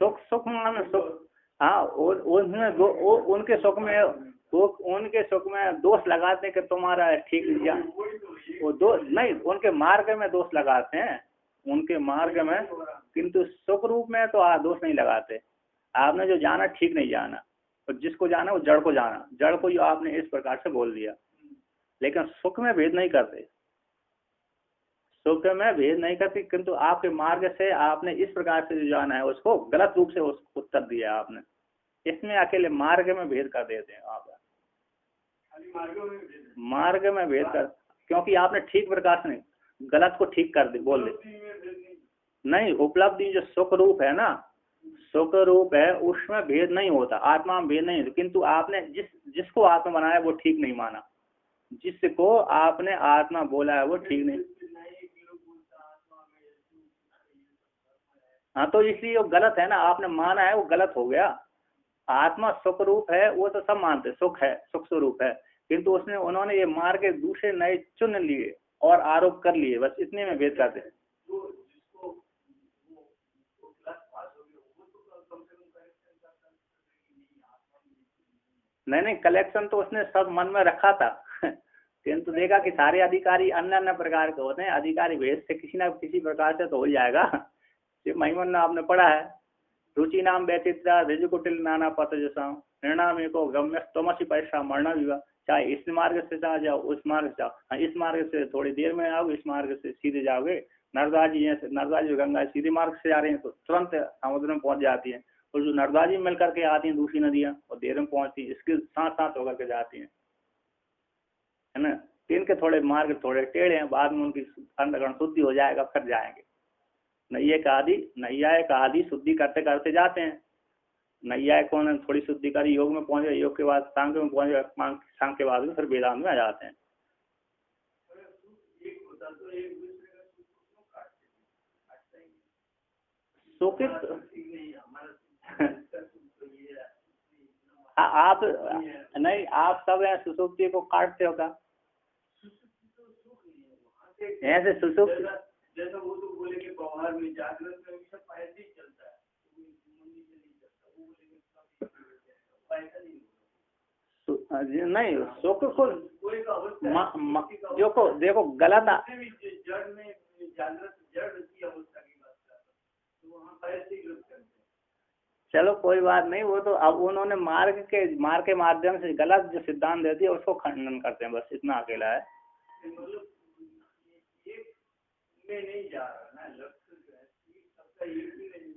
सुख मान सुख, हाँ, उनके सुख में उनके सुख में दोष लगाते हैं कि तुम्हारा ठीक लिया, वो दोष नहीं, उनके मार्ग में दोष लगाते हैं, उनके मार्ग में, किंतु सुख रूप में तो दोष नहीं लगाते। आपने जो जाना ठीक नहीं जाना, और जिसको जाना वो जड़ को जाना, जड़ को आपने इस प्रकार से बोल दिया। लेकिन सुख में भेद नहीं करते, सुख में भेद नहीं करते, किंतु आपके मार्ग से आपने इस प्रकार से जो जाना है उसको गलत रूप से उसको उत्तर दिया आपने, इसमें अकेले मार्ग में भेद कर देते हैं आप। मार्ग में भेद कर, क्योंकि आपने ठीक प्रकार से गलत को ठीक कर दे, बोल दे। नहीं, उपलब्धि जो सुख रूप है ना, सुख रूप है, उसमें भेद नहीं होता, आत्मा में भेद नहीं होता, किंतु आपने जिसको आत्मा बनाया वो ठीक नहीं माना, जिसको आपने आत्मा बोला है वो ठीक नहीं। हाँ, तो इसलिए वो गलत है ना, आपने माना है वो गलत हो गया। आत्मा सुख रूप है, वो तो सब मानते, सुख है, सुख स्वरूप है, किंतु उन्होंने ये मार के दूसरे नए चुन लिए और आरोप कर लिए, बस इतने में भेद करते हैं। नहीं नहीं, कलेक्शन तो उसने सब मन में रखा था किंतु देखा कि सारे अधिकारी अन्य अन्य प्रकार के होते हैं, अधिकारी भेद से किसी न किसी प्रकार से तो हो जाएगा। शिव महिमन ने आपने पढ़ा है, रुचि नाम व्यचित्रा ऋजुकुटिल नाना पथ जैसा निर्णाम एको गम्य तमसी परीक्षा मरना विवाह, चाहे इस मार्ग से जाओ उस मार्ग से जाओ, हाँ इस मार्ग से थोड़ी देर में आओ, इस मार्ग से सीधे जाओगे। नर्मदा जी हैं, नर्मदा जी गंगा सीधे मार्ग से जा रहे हैं तो तुरंत समुद्र में पहुंच जाती हैं, और जो नर्मदा जी मिल करके आती हैं दूसरी नदियां और देर में पहुंचती है, इसके साथ साथ होकर के जाती हैं, है ना। इनके थोड़े मार्ग थोड़े टेढ़े हैं, बाद में उनकी अंतःकरण शुद्धि हो जाएगा फिर जाएंगे। नैया का आदि शुद्धि करते करते जाते हैं। नैया कौन थोड़ी शुद्धि करी, योग में पहुंच गए, योग के बाद सांख्य में पहुंच गए, सांख्य के बाद में फिर वेदांत में आ जाते हैं। सुकृत आप नहीं, आप सब यहाँ सुसुप्ति को काटते हो क्या? ऐसे सुसुप्ति जैसा वो तो बोले कि बाहर में जागृत में भी सब ऐसे ही चलता है, नहीं सुख को देखो गलत जड़ में जागृत जड़ की अवस्था की बात कर रहा तो वहाँ पर ऐसे ही करते हैं। चलो कोई बात नहीं, वो तो अब उन्होंने मार्ग के माध्यम से गलत जो सिद्धांत देती है उसको खंडन करते हैं, बस इतना अकेला है। मतलब नहीं जा रहा ना, सबका एक ही नहीं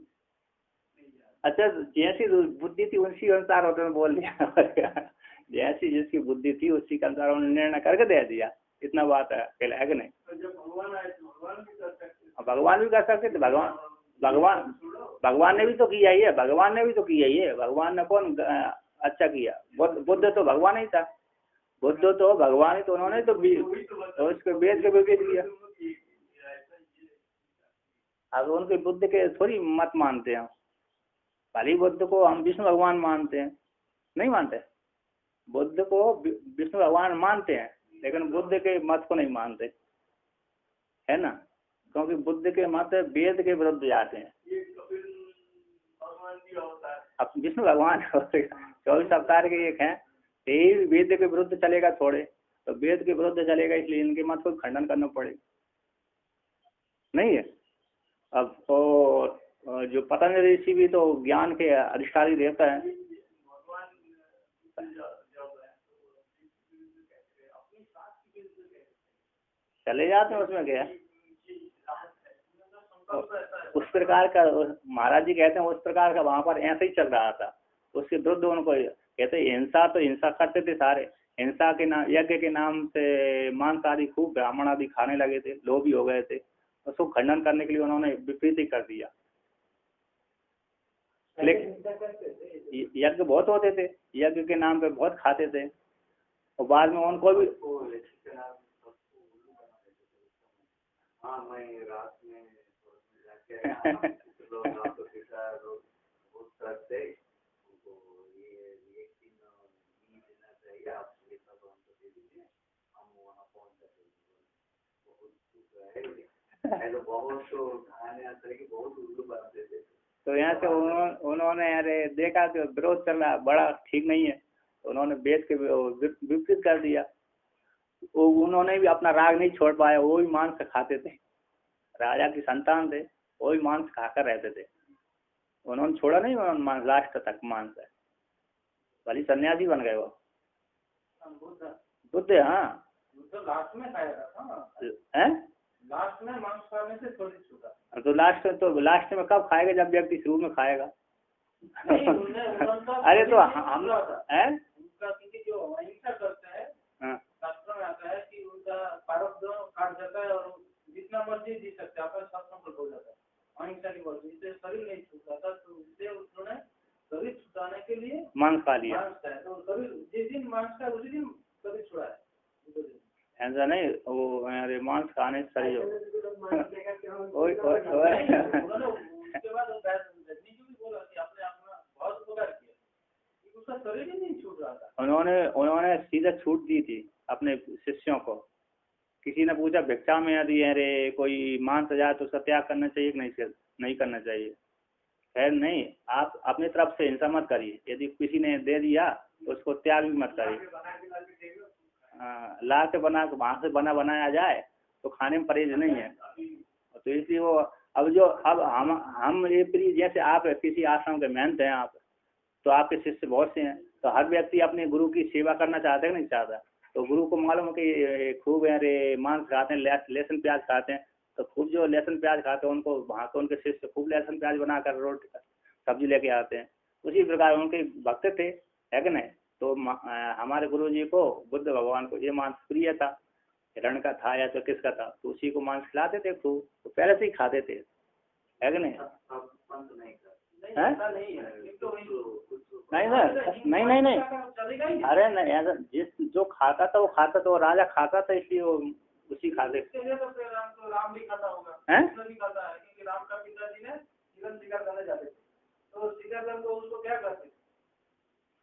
जा रहा। अच्छा, जैसी बुद्धि थी उसी अनुसार उन्होंने बोल दिया जैसी जिसकी बुद्धि थी उसी के अनुसार उन्होंने निर्णय करके दे दिया, इतना बात है, अकेला है कि नहीं। जब भगवान आए तो भगवान भी कर सकते, भगवान भी कर सकते थे, भगवान ने भी तो किया ही है, भगवान ने भी तो किया ही है। भगवान ने कौन अच्छा किया? बुद्ध तो भगवान ही था, बुद्ध तो भगवान ही, तो उन्होंने तो उसके वेद के विपरीत किया। अब उनके बुद्ध के थोड़ी मत मानते हैं, भले बुद्ध को हम विष्णु भगवान मानते हैं, नहीं मानते, बुद्ध को विष्णु भगवान मानते हैं, लेकिन बुद्ध के मत को नहीं मानते, है ना, क्योंकि बुद्ध के मत वेद के विरुद्ध जाते हैं। अब विष्णु भगवान 24 अवतार के एक हैं, यही वेद के विरुद्ध चलेगा थोड़े, तो वेद के विरुद्ध चलेगा, इसलिए इनके मत को खंडन करना पड़ेगा, नहीं है। अब तो जो पतंजलि ऋषि भी तो ज्ञान के अधिष्ठात्री देवता है, चले जाते हैं, उसमें क्या है। उस प्रकार का महाराज जी कहते हैं, उस प्रकार का वहां पर ऐसे ही चल रहा था, उसके विरुद्ध उनको कहते हिंसा, तो हिंसा करते थे सारे, हिंसा के नाम, यज्ञ के नाम से मांस आदि खूब ब्राह्मण आदि खाने लगे थे, लोभी हो गए थे, उसको खंडन करने के लिए उन्होंने विपरीत ही कर दिया। लेकिन यज्ञ बहुत होते थे, यज्ञ के नाम पे बहुत खाते थे, और बाद में उनको भी तो यहाँ से उन्होंने अरे देखा कि विरोध चल रहा बड़ा ठीक नहीं है, तो उन्होंने वेद के विपरीत कर दिया। उन्होंने भी अपना राग नहीं छोड़ पाया, वो भी मांस खाते थे, राजा की संतान थे, वो भी मांस खाकर रहते थे, उन्होंने छोड़ा नहीं मांस, लास्ट तक मांस है, भले सन्यासी बन गए वो बुद्ध। हाँ लास्ट में खाएगा है, लास्ट में मांस खाने से थोड़ी छूटा, तो लास्ट में कब खाएगा? जब व्यक्ति शुरू में खाएगा। अरे तो हम है जो अहिंसा करते हैं, शास्त्र में आता है कि उनका प्रारब्ध काट जाता है और जितना मर्जी जी सकते हैं, आपका शास्त्र हो जाता है, अहिंसा की वजह से शरीर नहीं छूटा था, तो उससे उन्होंने शरीर छुटाने के लिए मांस खा लिया, तो शरीर जिस दिन मांस का उसी दिन शरीर छुड़ा है, ऐसा नहीं, वो अरे मांस खाने से शरीर उन्होंने सीधा छूट दी थी अपने शिष्यों को। किसी ने पूछा भिक्षा में यदि अरे कोई मांस जाए तो उसका त्याग करना चाहिए कि नहीं करना चाहिए? खैर नहीं, आप अपनी तरफ से हिंसा मत करिए, यदि किसी ने दे दिया उसको त्याग भी मत करिए। ला के बना के वहाँ से बना बनाया जाए तो खाने में परहेज नहीं है। तो इसलिए वो अब हम ये प्रिय, जैसे आप किसी आश्रम के महंत हैं आप, तो आपके शिष्य बहुत से हैं, तो हर व्यक्ति अपने गुरु की सेवा करना चाहता है कि नहीं चाहता। तो गुरु को मालूम है कि खूब अरे मांस खाते हैं, लहसुन प्याज खाते हैं, तो खूब जो लहसुन प्याज खाते हैं उनको वहाँ के उनके शिष्य खूब लहसुन प्याज बनाकर रोटी सब्जी लेके आते हैं। उसी प्रकार उनके भक्त थे, है कि नहीं। तो हमारे गुरु जी को, बुद्ध भगवान को ये मांस प्रिय था, हिरण का था या तो किसका था, तो उसी को मांस खिलाते थे खूब, तो पहले से ही खाते थे, है कि नहीं। नहीं सर, नहीं अरे नहीं, ऐसा जिस जो खाता था वो खाता था, वो राजा खाता था इसलिए वो उसी खाते। राम भी खाता होगा, भी खाता है, क्योंकि राम का पिताजी ने हिरण शिकार करने जाते थे, तो शिकार करके उसको क्या करते।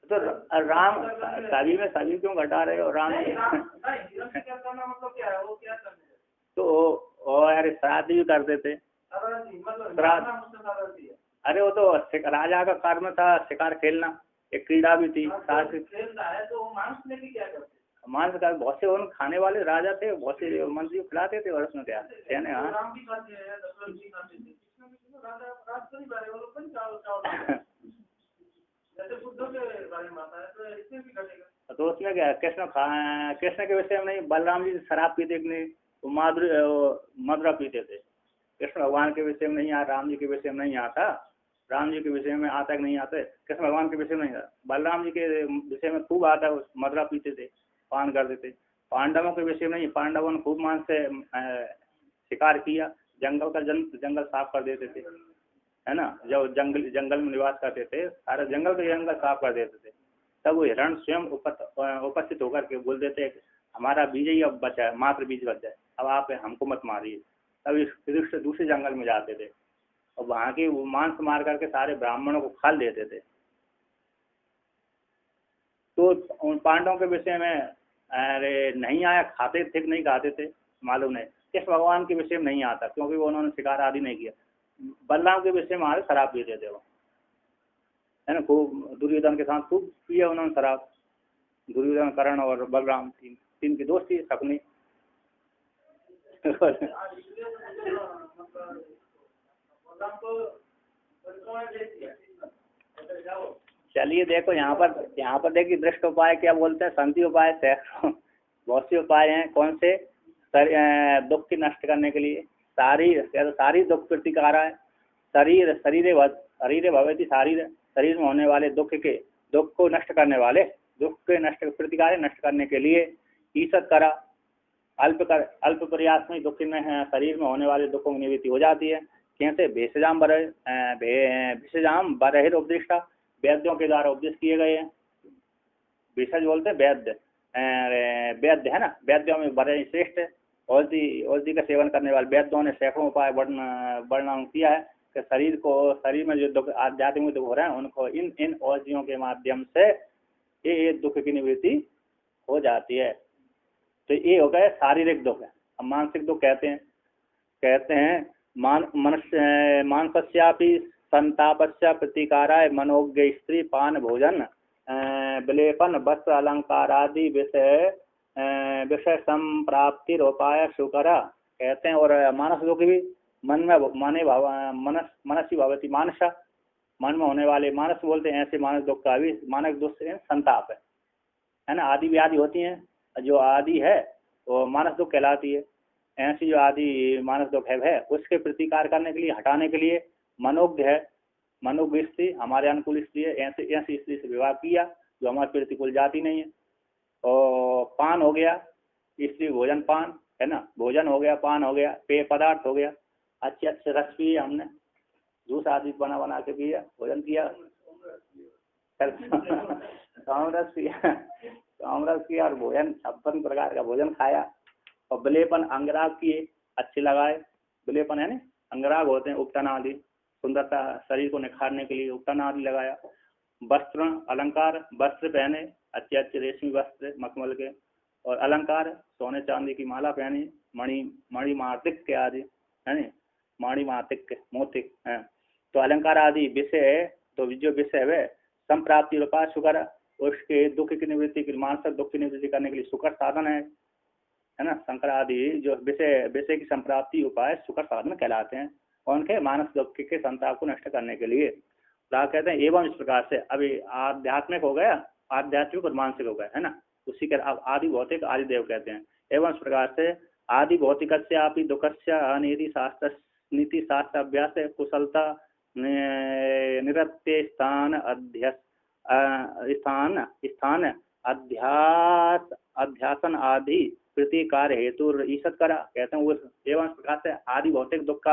तो राम सभी क्यों घटा रहे हो। राम हिरण शिकार करना मतलब क्या है, वो क्या करने तो यार श्राद्ध भी करते थे। अरे वो तो राजा का कर्म था शिकार खेलना, एक क्रीड़ा भी थी। खेलना है तो मांस में भी क्या करते, मांस का बहुत से उन खाने वाले राजा थे, बहुत से मंत्री खिलाते थे, और उसमें क्या कहने। हाँ तो उसमें क्या, कृष्ण के विषय में नहीं, बलराम जी शराब पीते कि नहीं, वो मदरा पीते थे। कृष्ण भगवान के विषय में नहीं आता, राम जी के विषय में नहीं आता, राम जी के विषय में आता कि नहीं आता, कृष्ण भगवान के विषय में नहीं आता, बलराम जी के विषय में खूब आता है, मदरा पीते थे, पान करते थे। पांडवों के विषय में नहीं, पांडवों ने खूब मांस से शिकार किया, जंगल साफ कर देते थे, है ना। जब जंगल में निवास करते थे, सारे जंगल साफ कर देते थे। तब वो हिरण स्वयं उपस्थित होकर के बोल देते हमारा बीज ही अब बचा है, मात्र बीज बचा है, अब आप हमको मत मारिए। तब इस दूसरे जंगल में जाते थे और वहाँ की वो मांस मार करके सारे ब्राह्मणों को खा देते थे। तो उन पांडवों के विषय में अरे नहीं आया, खाते थे नहीं खाते थे मालूम नहीं। कृष्ण भगवान के विषय में नहीं आता क्योंकि वो उन्होंने शिकार आदि नहीं किया। बलराम के विषय में आगे शराब पीते थे वो, है ना, खूब दुर्योधन के साथ खूब पिया उन्होंने शराब। दुर्योधन, कर्ण और बलराम तीन की दोस्ती शकुनी। चलिए देखो यहाँ पर देखिए दृष्ट उपाय क्या बोलते हैं, संति उपाय से बहुत से उपाय हैं। कौन से, दुख की नष्ट करने के लिए। सारी दुख प्रतिकारा है। शरीर भवति शारीर, शरीर में होने वाले दुख को नष्ट करने वाले, दुख के प्रतिकार नष्ट करने के लिए ईसत करा, अल्प प्रयास में दुख में शरीर में होने वाले दुखों की निवृत्ति हो जाती है। कैसे, भेषजाम बरहिर उपदिष्टा, वैद्यों के द्वारा उपदेश किए गए हैं। भेषज बोलते हैं वैद्य है ना, वैद्यों में बड़े श्रेष्ठ औषधि का सेवन करने वाले वैद्यों ने सैकड़ों उपाय वर्णन किया है कि शरीर में जो दुख आध्यात्मिक दुख हो रहे हैं उनको इन औषधियों के माध्यम से ये दुख की निवृत्ति हो जाती है। तो ये हो गए शारीरिक दुख है। अब मानसिक दुख कहते हैं मानसस्यापि संतापस्य प्रतिकाराय मनोज्ञ स्त्री पान भोजन विलेपन वस्त्र अलंकारादि विषय संप्राप्तिरोपाय सुकरा कहते हैं। और मानस दुख भी मनसी भवती मानसा, मन में होने वाले, मानस बोलते हैं ऐसे मानस दुख का भी, मानस दुख से संताप है ना। आदि व्याधि होती हैं, जो आदि है वो मानस दुख कहलाती है। ऐसी जो आदि मानस दुख है उसके प्रतिकार करने के लिए, हटाने के लिए मनोज्ञ है, मनोज्ञ स्त्री हमारे अनुकूल स्त्री है, ऐसी स्त्री से विवाह किया जो हमारे प्रतिकूल जाति नहीं है। और पान हो गया, स्त्री भोजन पान है ना, भोजन हो गया, पान हो गया, पेय पदार्थ हो गया, अच्छे रस पिए हमने, जूस आदि बना के पिया, भोजन किया, कामरस किया और भोजन 56 प्रकार का भोजन खाया। और विलेपन अंगराग किए, अच्छे लगाए। विलेपन है ना, अंगराग होते हैं उपटन आदि, सुंदरता शरीर को निखारने के लिए उपटन आदि लगाया। वस्त्र अलंकार, वस्त्र पहने, अच्छे रेशमी वस्त्र मखमल के, और अलंकार सोने चांदी की माला पहनी, मणि मातिक आदि है ना, मणि मातिक मोतिक है। तो अलंकार आदि विषय, तो जो विषय है संप्राप्ति रूपा सुकर, उसके दुख की निवृत्ति के मानसिक दुख की निवृत्ति करने के लिए सुकर साधन है ना। शंकर आदि जो विषय विषय की संप्राप्ति उपाय सुकर साधन कहलाते हैं, और उनके मानस दुख के संताप को नष्ट करने के लिए। कहते हैं एवं इस प्रकार से अभी आध्यात्मिक हो गया, आध्यात्मिक और मानसिक हो गया है ना, उसी के अब आदि भौतिक आदि देव कहते हैं। एवं इस प्रकार से आदि भौतिक नीति शास्त्र अभ्यास कुशलता निरत्य स्थान अध्यासन आदि प्रतिकार हेतु ईसत करा। कहते हैं उस एवं इस प्रकार से आदि भौतिक दुख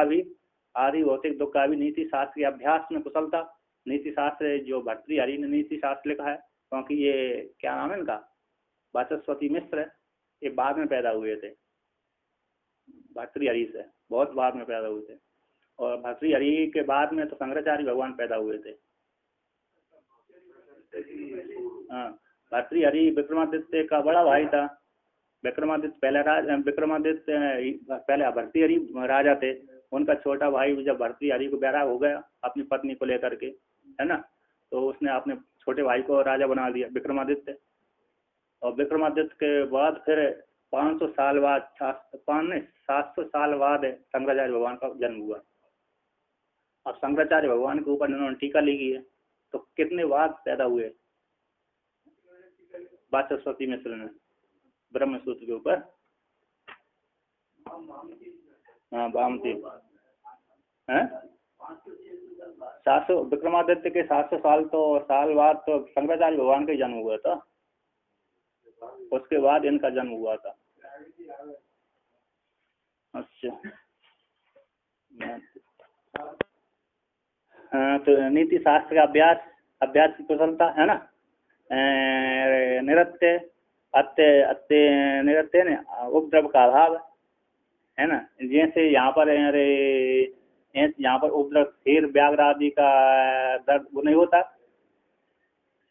का भी नीति शास्त्र के अभ्यास में कुशलता। नीति शास्त्र जो भर्तृहरि ने नीति शास्त्र लिखा है, क्योंकि ये क्या नाम है इनका, वाचस्पति मिश्र, ये बाद में पैदा हुए थे, भर्तृहरि से बहुत बाद में पैदा हुए थे। और भर्तृहरि के बाद में तो शंकराचार्य भगवान पैदा हुए थे। हाँ, भर्तृहरि विक्रमादित्य का बड़ा भाई था। विक्रमादित्य पहले भर्तृहरि राजा थे, उनका छोटा भाई जब भर्तृहरि को बैराग हो गया अपनी पत्नी को लेकर के, है ना, तो उसने अपने छोटे भाई को राजा बना दिया विक्रमादित्य। और विक्रमादित्य के बाद फिर 500 साल बाद 700 साल बाद शंकराचार्य भगवान का जन्म हुआ। अब शंकराचार्य भगवान के ऊपर इन्होंने टीका लिखी है, तो कितने बाद पैदा हुए वाचस्पति मिश्र ने ब्रह्म सूत्र के ऊपर। हाँ, बामती है 700 विक्रमादित्य के 700 साल बाद तो शंकराचार्य भगवान का जन्म हुआ था, उसके बाद इनका जन्म हुआ था। अच्छा, हाँ, तो नीति शास्त्र का अभ्यास की कुशलता है ना। निरत्य निरत्य ने उपद्रव का अभाव है ना। जैसे यहाँ पर उपद्रव शेर व्याघ्र आदि का दर्द वो नहीं होता,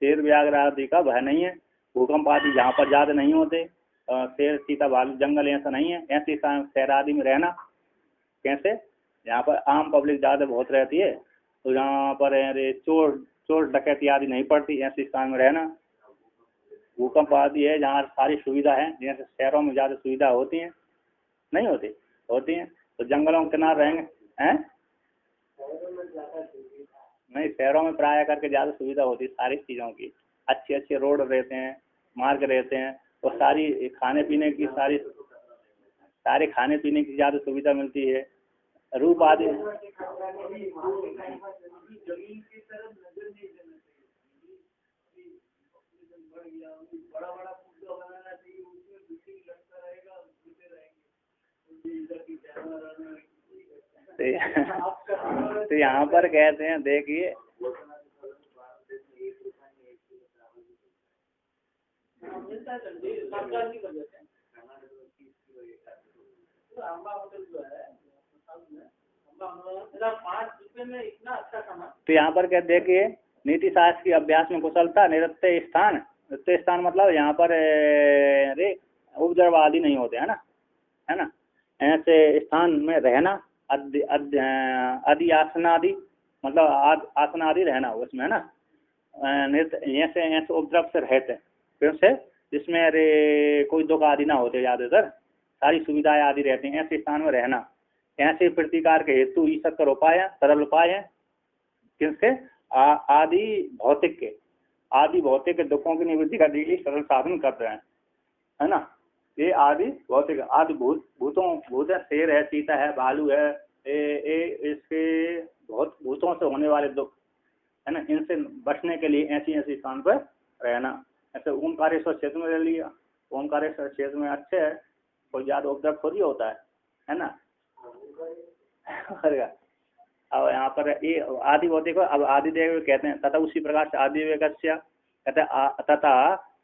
शेर व्याघ्र आदि का भय नहीं है। भूकंप आदि जहाँ पर ज्यादा नहीं होते, शेर चीता भालू जंगल ऐसा नहीं है। ऐसे शहर आदि में रहना कैसे, यहाँ पर आम पब्लिक ज्यादा बहुत रहती है, तो यहाँ पर चोर डकैती आदि नहीं पड़ती, ऐसे स्थान में रहना। भूकंप आदि है जहाँ सारी सुविधा है, जैसे शहरों में ज्यादा सुविधा होती है नहीं होती हैं, तो जंगलों के किनारे रहेंगे हैं। नहीं, शहरों में प्राय करके ज्यादा सुविधा होती है सारी चीजों की, अच्छे रोड रहते हैं, मार्ग रहते हैं, और सारी खाने पीने की ज्यादा सुविधा मिलती है। रूप आदि तो यहाँ पर कहते हैं, देखिए तो यहाँ पर क्या देखिए, नीति शास्त्र की अभ्यास में कुशलता, निरत्य स्थान मतलब यहाँ पर उपद्रव आदि नहीं होते, है ना। ऐसे स्थान में रहना, आदि आसनादि मतलब आसनादि रहना उसमें, है ना। ऐसे उपद्रव से रहते हैं, फिर से जिसमें कोई दुख आदि ना होते, ज्यादातर सारी सुविधाएं आदि रहती हैं, ऐसे स्थान में रहना। ऐसे प्रतिकार के हेतु ईसत कर उपाय है, सरल उपाय है किसके, आदि भौतिक के दुखों की निवृत्ति करने के लिए सरल साधन कर रहे हैं, है ना। ये आदि भौतिक आदि भूत है, शेर है, चीता है, भालू है, इसके बहुत भूतों से होने वाले दुख, है ना, इनसे बचने के लिए ऐसी स्थान पर रहना। ऐसे ओमकारेश्वर क्षेत्र में रह लिया, ओमकारेश्वर क्षेत्र में अच्छे है, कोई ज्यादा उपद्रव थोड़ी होता है ना। अब यहाँ पर ये आदि भौतिक, अब आदिदेव कहते हैं, तथा उसी प्रकार से आदिदेविकस्य कहते तथा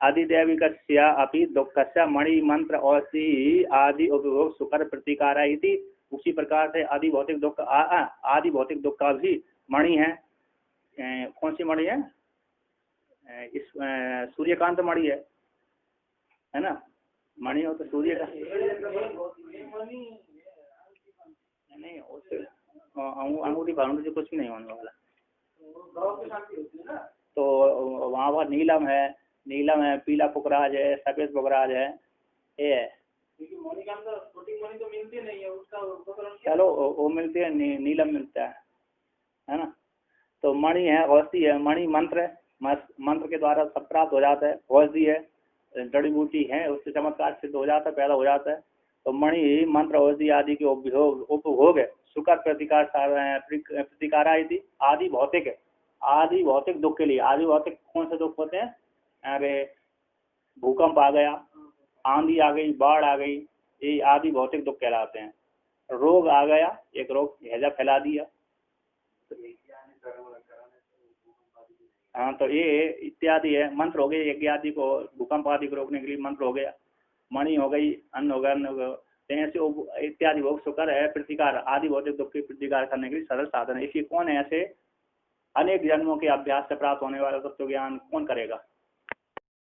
आदिदेविकस्य अपि दुःखस्य मणि मंत्र औषधि आदि उपभोग सुकर प्रतिकारा इति। उसी प्रकार से आदि भौतिक दुख का भी मणि है। कौन सी मणि है, इस सूर्यकांत मणि है ना। मणि हो तो सूर्य का नहीं, अंगूठी फाउंड से कुछ भी नहीं होने वाला। तो वहाँ पर नीलम है, नीलम है, पीला पुखराज है, सफेद पुखराज है, ये है। क्योंकि मणि के अंदर स्फटिक मणि तो मिलती नहीं है, उसका उपकरण क्या? चलो वो मिलती है, नीलम मिलता है ना। तो मणि है, औषधि है, मणि मंत्र है, मंत्र के द्वारा सब प्राप्त हो जाता है। औषधि है, जड़ी बूटी है, उससे चमत्कार सिद्ध हो जाता है, पैदा हो जाता है। तो मणि ही मंत्र औषधि आदि के उपभोग है। सुकर प्रतिकार आदि भौतिक है, आदि भौतिक दुख के लिए। आदि भौतिक कौन से दुख होते हैं? अरे भूकंप आ गया, आंधी आ गई, बाढ़ आ गई, ये आदि भौतिक दुख कहलाते हैं। रोग आ गया, एक रोग हैजा फैला दिया, हाँ, तो ये इत्यादि है। मंत्र हो गए यज्ञ आदि को, भूकंप आदि को रोकने के लिए मंत्र हो गया। मणि हो गई, अन्न हो गया, अन्न हो गया, ऐसे इत्यादि भोग। शुकर है प्रतिकार, आदि भौतिक दुख की प्रतिकार करने के लिए सरल साधन है। इसलिए कौन है ऐसे अनेक जन्मों के अभ्यास से प्राप्त होने वाला तत्व ज्ञान कौन करेगा?